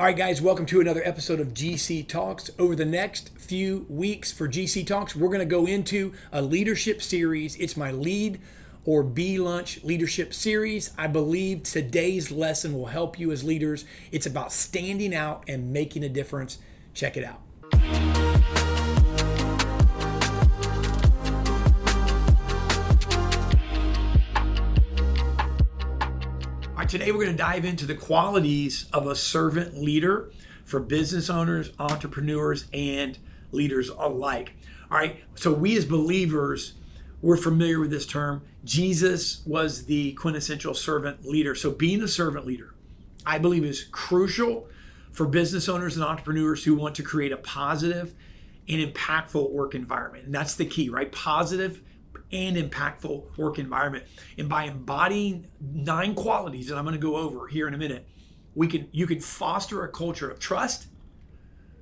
All right, guys, welcome to another episode of GC Talks. Over the next few weeks for GC Talks, we're going to go into a leadership series. It's my Lead or Be Lunch leadership series. I believe today's lesson will help you as leaders. It's about standing out and making a difference. Check it out. Today we're going to dive into the qualities of a servant leader for business owners, entrepreneurs, and leaders alike. All right, so we as believers, we're familiar with this term. Jesus was the quintessential servant leader. So being a servant leader, I believe, is crucial for business owners and entrepreneurs who want to create a positive and impactful work environment. And that's the key, right? Positive and impactful work environment. And by embodying 9 qualities that I'm going to go over here in a minute, you can foster a culture of trust,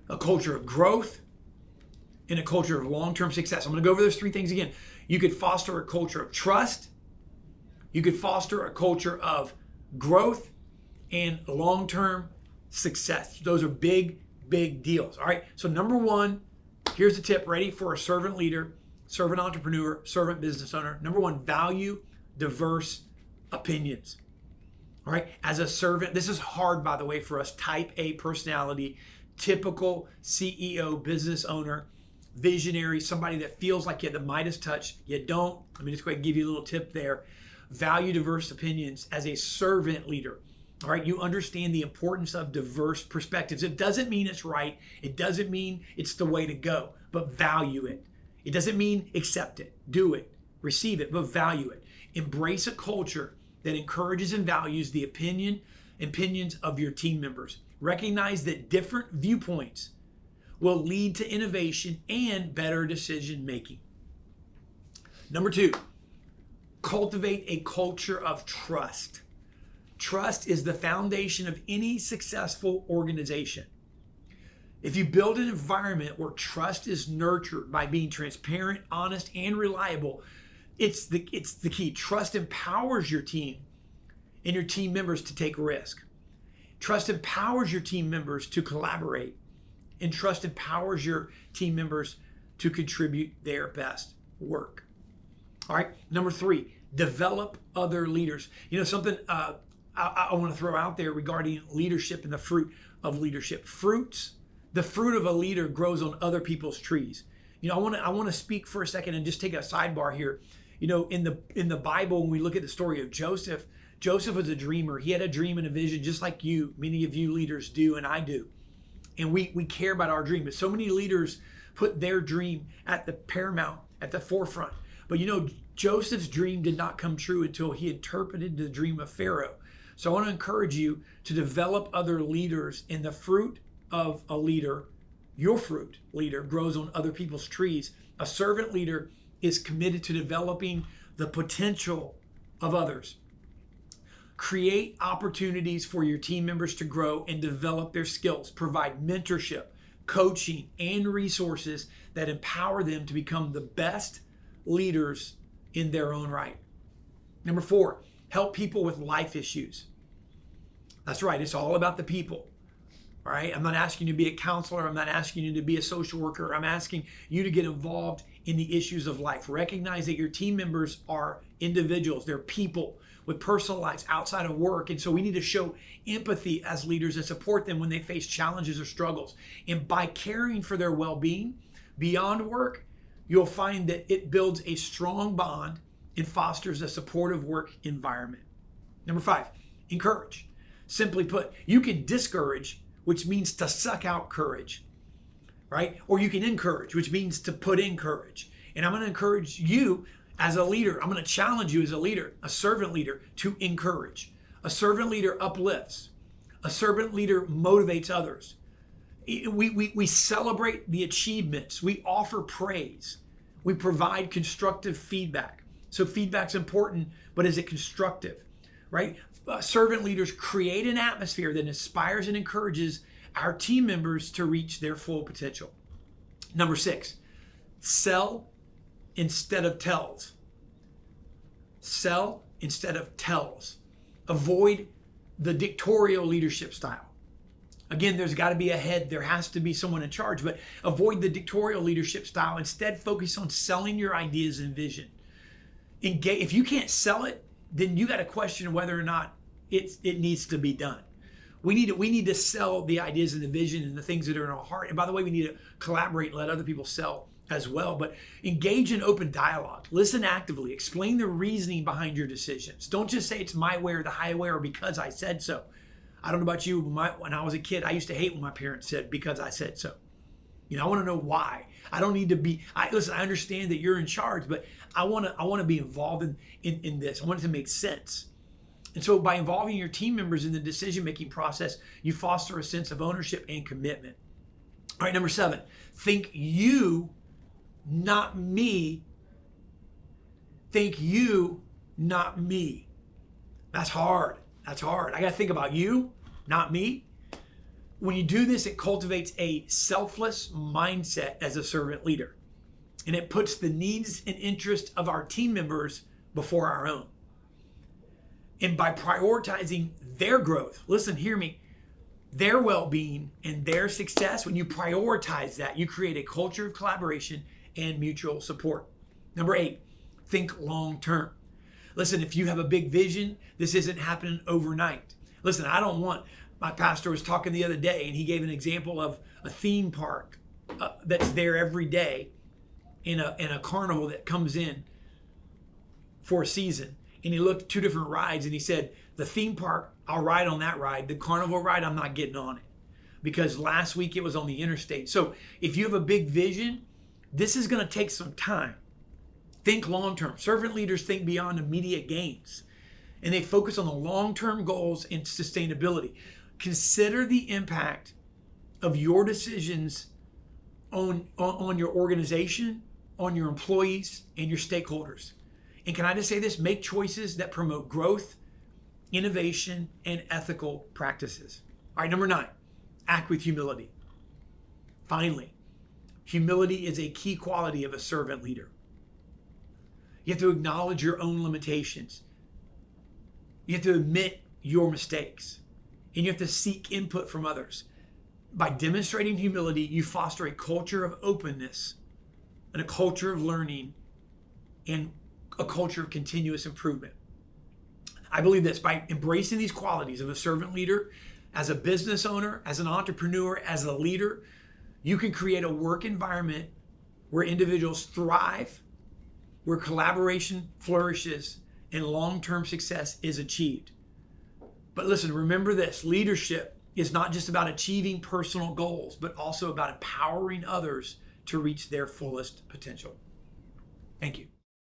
a culture of growth, and a culture of long-term success. I'm going to go over those 3 things again. You could foster a culture of trust, you could foster a culture of growth, and long-term success. Those are big deals. All right. So number 1, here's the tip. Ready for a servant leader, servant entrepreneur, servant business owner. Number 1, value diverse opinions. All right. As a servant, this is hard, by the way, for us. Type A personality, typical CEO, business owner, visionary, somebody that feels like you have the Midas touch. You don't. Let me just go ahead and give you a little tip there. Value diverse opinions as a servant leader. All right. You understand the importance of diverse perspectives. It doesn't mean it's right. It doesn't mean it's the way to go, but value it. It doesn't mean accept it, do it, receive it, but value it. Embrace a culture that encourages and values the opinions of your team members. Recognize that different viewpoints will lead to innovation and better decision making. Number 2, cultivate a culture of trust. Trust is the foundation of any successful organization. If you build an environment where trust is nurtured by being transparent, honest, and reliable, it's the key. Trust empowers your team and your team members to take risk. Trust empowers your team members to collaborate. And trust empowers your team members to contribute their best work. All right. Number 3, develop other leaders. You know, something I want to throw out there regarding leadership and the fruit of leadership. The fruit of a leader grows on other people's trees. You know, I want to speak for a second and just take a sidebar here. You know, in the Bible, when we look at the story of Joseph was a dreamer. He had a dream and a vision, just like you, many of you leaders do, and I do. And we care about our dream. But so many leaders put their dream at the paramount, at the forefront. But you know, Joseph's dream did not come true until he interpreted the dream of Pharaoh. So I want to encourage you to develop other leaders. In the fruit of a leader, your fruit leader grows on other people's trees. A servant leader is committed to developing the potential of others. Create opportunities for your team members to grow and develop their skills. Provide mentorship, coaching, and resources that empower them to become the best leaders in their own right. Number 4, help people with life issues. That's right. It's all about the people. All right. I'm not asking you to be a counselor. I'm not asking you to be a social worker. I'm asking you to get involved in the issues of life. Recognize that your team members are individuals. They're people with personal lives outside of work. And so we need to show empathy as leaders and support them when they face challenges or struggles. And by caring for their well-being beyond work, you'll find that it builds a strong bond and fosters a supportive work environment. Number 5, encourage. Simply put, you can discourage, which means to suck out courage, right? Or you can encourage, which means to put in courage. And I'm going to encourage you as a leader. I'm going to challenge you as a leader, a servant leader, to encourage. A servant leader uplifts. A servant leader motivates others. We celebrate the achievements. We offer praise. We provide constructive feedback. So feedback's important, but is it constructive, right? Servant leaders create an atmosphere that inspires and encourages our team members to reach their full potential. Number 6, sell instead of tells. Sell instead of tells. Avoid the dictatorial leadership style. Again, there's got to be a head. There has to be someone in charge, but avoid the dictatorial leadership style. Instead, focus on selling your ideas and vision. If you can't sell it, then you got to question whether or not it needs to be done. We need to sell the ideas and the vision and the things that are in our heart. And by the way, we need to collaborate and let other people sell as well. But engage in open dialogue. Listen actively. Explain the reasoning behind your decisions. Don't just say it's my way or the highway or because I said so. I don't know about you, when I was a kid, I used to hate when my parents said because I said so. I want to know why. I don't need to be. Listen, I understand that you're in charge, but I want to be involved in this. I want it to make sense. And so by involving your team members in the decision-making process, you foster a sense of ownership and commitment. All right, number 7, think you, not me. Think you, not me. That's hard. That's hard. I got to think about you, not me. When you do this, it cultivates a selfless mindset as a servant leader. And it puts the needs and interests of our team members before our own. And by prioritizing their growth, listen, hear me, their well-being and their success, when you prioritize that, you create a culture of collaboration and mutual support. Number 8, think long-term. Listen, if you have a big vision, this isn't happening overnight. Listen, my pastor was talking the other day and he gave an example of a theme park that's there every day in a carnival that comes in for a season. And he looked at 2 different rides and he said, the theme park, I'll ride on that ride. The carnival ride, I'm not getting on it because last week it was on the interstate. So if you have a big vision, this is going to take some time. Think long-term. Servant leaders think beyond immediate gains and they focus on the long-term goals and sustainability. Consider the impact of your decisions on your organization, on your employees, and your stakeholders. And can I just say this? Make choices that promote growth, innovation, and ethical practices. All right, number 9, act with humility. Finally, humility is a key quality of a servant leader. You have to acknowledge your own limitations. You have to admit your mistakes. And you have to seek input from others. By demonstrating humility, you foster a culture of openness and a culture of learning and a culture of continuous improvement. I believe this, by embracing these qualities of a servant leader, as a business owner, as an entrepreneur, as a leader, you can create a work environment where individuals thrive, where collaboration flourishes, and long-term success is achieved. But listen, remember this, leadership is not just about achieving personal goals, but also about empowering others to reach their fullest potential. Thank you.